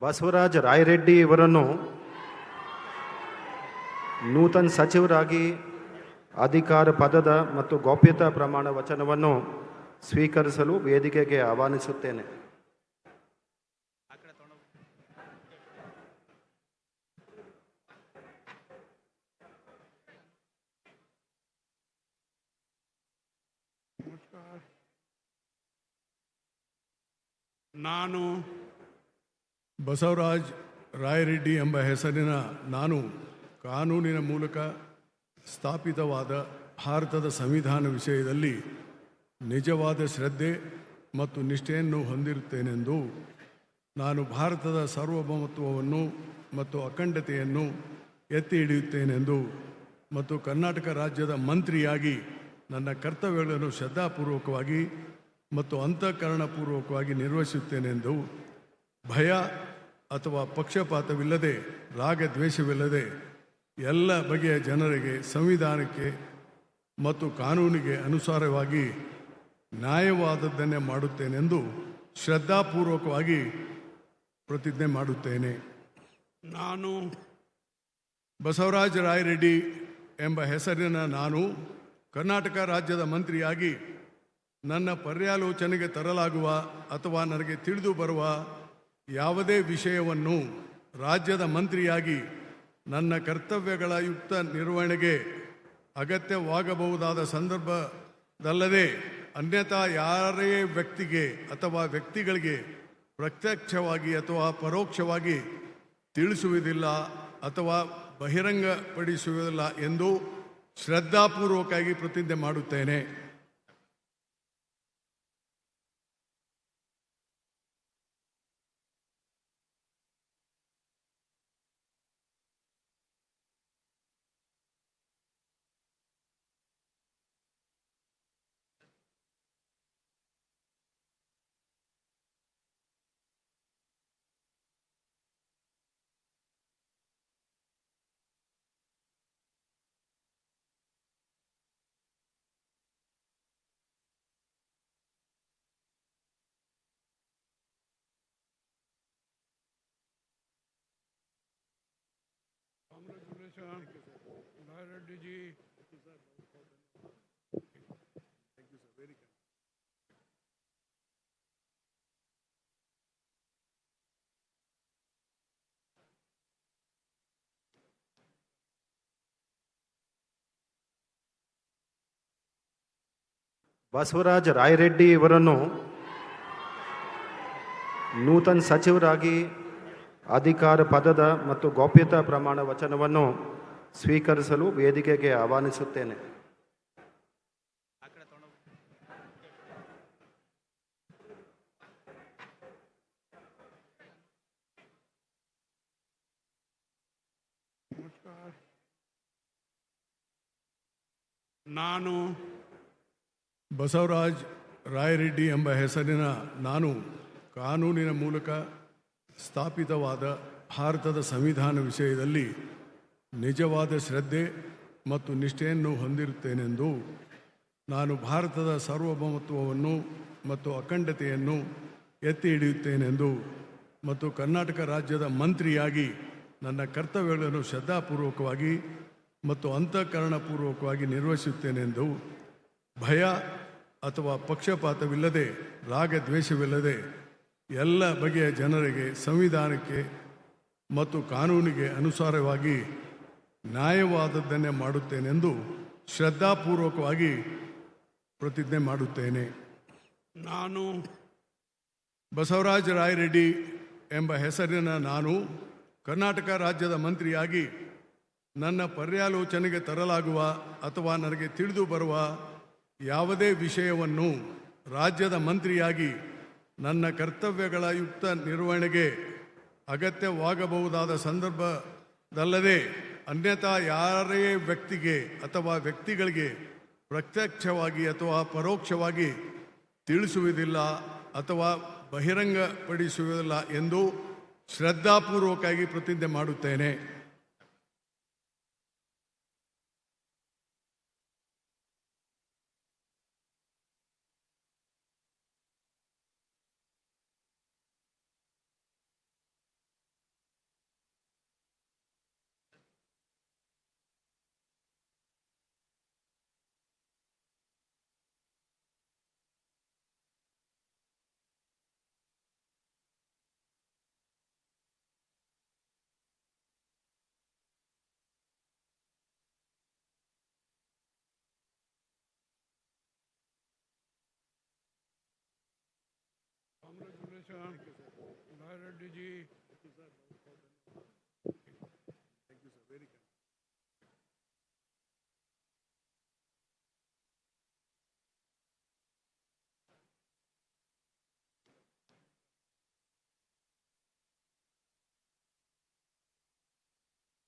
ಬಸವರಾಜ ರಾಯರೆಡ್ಡಿ ಇವರನ್ನು ನೂತನ ಸಚಿವರಾಗಿ ಅಧಿಕಾರ ಪದದ ಮತ್ತು ಗೌಪ್ಯತಾ ಪ್ರಮಾಣ ವಚನವನ್ನು ಸ್ವೀಕರಿಸಲು ವೇದಿಕೆಗೆ ಆಹ್ವಾನಿಸುತ್ತೇನೆ. ನಾನು ಬಸವರಾಜ ರಾಯರೆಡ್ಡಿ ಎಂಬ ಹೆಸರಿನ ನಾನು ಕಾನೂನಿನ ಮೂಲಕ ಸ್ಥಾಪಿತವಾದ ಭಾರತದ ಸಂವಿಧಾನ ವಿಷಯದಲ್ಲಿ ನಿಜವಾದ ಶ್ರದ್ಧೆ ಮತ್ತು ನಿಷ್ಠೆಯನ್ನು ಹೊಂದಿರುತ್ತೇನೆಂದು, ನಾನು ಭಾರತದ ಸಾರ್ವಭೌಮತ್ವವನ್ನು ಮತ್ತು ಅಖಂಡತೆಯನ್ನು ಎತ್ತಿ ಹಿಡಿಯುತ್ತೇನೆಂದು ಮತ್ತು ಕರ್ನಾಟಕ ರಾಜ್ಯದ ಮಂತ್ರಿಯಾಗಿ ನನ್ನ ಕರ್ತವ್ಯಗಳನ್ನು ಶ್ರದ್ಧಾಪೂರ್ವಕವಾಗಿ ಮತ್ತು ಅಂತಃಕರಣಪೂರ್ವಕವಾಗಿ ನಿರ್ವಹಿಸುತ್ತೇನೆಂದು, ಭಯ ಅಥವಾ ಪಕ್ಷಪಾತವಿಲ್ಲದೆ ರಾಗದ್ವೇಷವಿಲ್ಲದೆ ಎಲ್ಲ ಬಗೆಯ ಜನರಿಗೆ ಸಂವಿಧಾನಕ್ಕೆ ಮತ್ತು ಕಾನೂನಿಗೆ ಅನುಸಾರವಾಗಿ ನ್ಯಾಯವಾದದ್ದನ್ನೇ ಮಾಡುತ್ತೇನೆಂದು ಶ್ರದ್ಧಾಪೂರ್ವಕವಾಗಿ ಪ್ರತಿಜ್ಞೆ ಮಾಡುತ್ತೇನೆ. ನಾನು ಬಸವರಾಜ ರಾಯರೆಡ್ಡಿ ಎಂಬ ಹೆಸರಿನ ನಾನು ಕರ್ನಾಟಕ ರಾಜ್ಯದ ಮಂತ್ರಿಯಾಗಿ ನನ್ನ ಪರ್ಯಾಲೋಚನೆಗೆ ತರಲಾಗುವ ಅಥವಾ ನನಗೆ ತಿಳಿದು ಬರುವ ಯಾವುದೇ ವಿಷಯವನ್ನು ರಾಜ್ಯದ ಮಂತ್ರಿಯಾಗಿ ನನ್ನ ಕರ್ತವ್ಯಗಳ ಯುಕ್ತ ನಿರ್ವಹಣೆಗೆ ಅಗತ್ಯವಾಗಬಹುದಾದ ಸಂದರ್ಭದಲ್ಲದೆ ಅನ್ಯಥಾ ಯಾರೇ ವ್ಯಕ್ತಿಗೆ ಅಥವಾ ವ್ಯಕ್ತಿಗಳಿಗೆ ಪ್ರತ್ಯಕ್ಷವಾಗಿ ಅಥವಾ ಪರೋಕ್ಷವಾಗಿ ತಿಳಿಸುವುದಿಲ್ಲ ಅಥವಾ ಬಹಿರಂಗಪಡಿಸುವುದಿಲ್ಲ ಎಂದು ಶ್ರದ್ಧಾಪೂರ್ವಕವಾಗಿ ಪ್ರತಿಜ್ಞೆ ಮಾಡುತ್ತೇನೆ. Reddy ji. Thank you, sir. Very kind. Basavaraj Rayareddy ಇವರನ್ನು ನೂತನ ಸಚಿವರಾಗಿ ಅಧಿಕಾರ ಪದದ ಮತ್ತು ಗೌಪ್ಯತಾ ಪ್ರಮಾಣ ವಚನವನ್ನು ಸ್ವೀಕರಿಸಲು ವೇದಿಕೆಗೆ ಆಹ್ವಾನಿಸುತ್ತೇನೆ. ನಾನು ಬಸವರಾಜ ರಾಯರೆಡ್ಡಿ ಎಂಬ ಹೆಸರಿನ ನಾನು ಕಾನೂನಿನ ಮೂಲಕ ಸ್ಥಾಪಿತವಾದ ಭಾರತದ ಸಂವಿಧಾನ ವಿಷಯದಲ್ಲಿ ನಿಜವಾದ ಶ್ರದ್ಧೆ ಮತ್ತು ನಿಷ್ಠೆಯನ್ನು ಹೊಂದಿರುತ್ತೇನೆಂದು, ನಾನು ಭಾರತದ ಸಾರ್ವಭೌಮತ್ವವನ್ನು ಮತ್ತು ಅಖಂಡತೆಯನ್ನು ಎತ್ತಿ ಹಿಡಿಯುತ್ತೇನೆಂದು ಮತ್ತು ಕರ್ನಾಟಕ ರಾಜ್ಯದ ಮಂತ್ರಿಯಾಗಿ ನನ್ನ ಕರ್ತವ್ಯಗಳನ್ನು ಶ್ರದ್ಧಾಪೂರ್ವಕವಾಗಿ ಮತ್ತು ಅಂತಃಕರಣಪೂರ್ವಕವಾಗಿ ನಿರ್ವಹಿಸುತ್ತೇನೆಂದು, ಭಯ ಅಥವಾ ಪಕ್ಷಪಾತವಿಲ್ಲದೆ ರಾಗದ್ವೇಷವಿಲ್ಲದೆ ಎಲ್ಲ ಬಗೆಯ ಜನರಿಗೆ ಸಂವಿಧಾನಕ್ಕೆ ಮತ್ತು ಕಾನೂನಿಗೆ ಅನುಸಾರವಾಗಿ ನ್ಯಾಯವಾದದ್ದನ್ನೇ ಮಾಡುತ್ತೇನೆಂದು ಶ್ರದ್ಧಾಪೂರ್ವಕವಾಗಿ ಪ್ರತಿಜ್ಞೆ ಮಾಡುತ್ತೇನೆ. ನಾನು ಬಸವರಾಜ ರಾಯರೆಡ್ಡಿ ಎಂಬ ಹೆಸರಿನ ನಾನು ಕರ್ನಾಟಕ ರಾಜ್ಯದ ಮಂತ್ರಿಯಾಗಿ ನನ್ನ ಪರ್ಯಾಲೋಚನೆಗೆ ತರಲಾಗುವ ಅಥವಾ ನನಗೆ ತಿಳಿದು ಬರುವ ಯಾವುದೇ ವಿಷಯವನ್ನು ರಾಜ್ಯದ ಮಂತ್ರಿಯಾಗಿ ನನ್ನ ಕರ್ತವ್ಯಗಳ ಯುಕ್ತ ನಿರ್ವಹಣೆಗೆ ಅಗತ್ಯವಾಗಬಹುದಾದ ಸಂದರ್ಭದಲ್ಲದೆ ಅನ್ಯಥಾ ಯಾರೇ ವ್ಯಕ್ತಿಗೆ ಅಥವಾ ವ್ಯಕ್ತಿಗಳಿಗೆ ಪ್ರತ್ಯಕ್ಷವಾಗಿ ಅಥವಾ ಪರೋಕ್ಷವಾಗಿ ತಿಳಿಸುವುದಿಲ್ಲ ಅಥವಾ ಬಹಿರಂಗಪಡಿಸುವುದಿಲ್ಲ ಎಂದು ಶ್ರದ್ಧಾಪೂರ್ವಕವಾಗಿ ಪ್ರತಿಜ್ಞೆ ಮಾಡುತ್ತೇನೆ. राय रेड्डी जी